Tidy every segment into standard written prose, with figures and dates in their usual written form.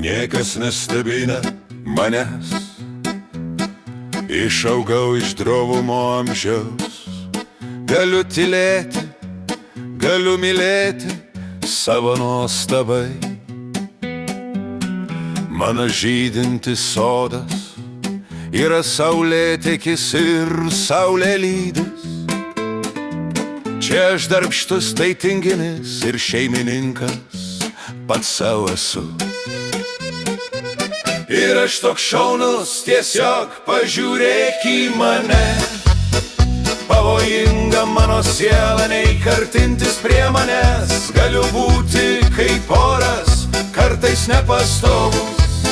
Niekas nestebina manęs, išaugau iš drovumo amžiaus. Galiu tylėti, galiu mylėti savo nuostabai. Mano žydintis sodas yra saulėtekis ir saulėlydis. Čia aš darbštus tai tinginis ir šeimininkas pats savo esu. Ir aš toks šaunus, tiesiog pažiūrėk į mane. Pavojinga mano siela, neik artintis prie manęs. Galiu būti kaip oras, kartais nepastovus,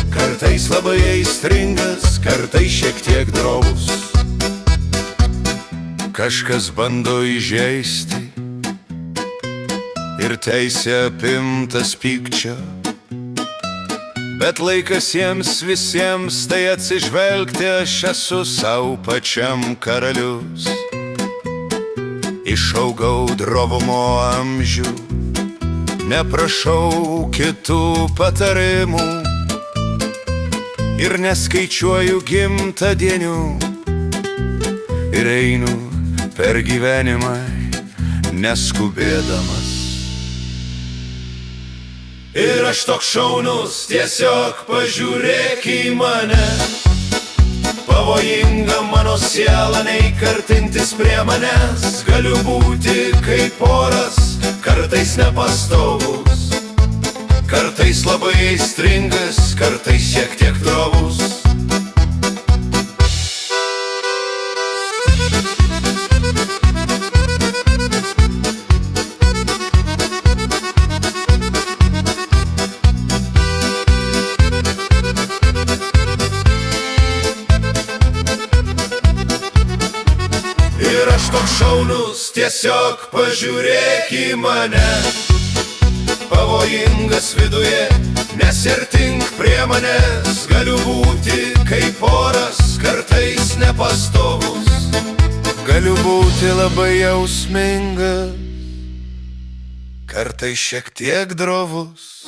kartais labai aistringas, kartais šiek tiek drovus. Kažkas bando įžeisti ir teisė apimtas pykčio, bet laikas jiems visiems tai atsižvelgti. Aš esu sau pačiam karalius. Išaugau drovumo amžių, neprašau kitų patarimų ir neskaičiuoju gimtadienių. Ir einu per gyvenimą neskubėdamas. Ir aš toks šaunus, tiesiog pažiūrėk į mane. Pavojinga mano siela, neik artintis prie manęs. Galiu būti kaip oras, kartais nepastovus, kartais labai aistringas, kartais šiek tiek drovus. Ir aš toks šaunus, tiesiog pažiūrėk į mane. Pavojingas viduje, nesiartink prie manęs. Galiu būti kaip oras, kartais nepastovus, galiu būti labai jausmingas, kartais šiek tiek drovus.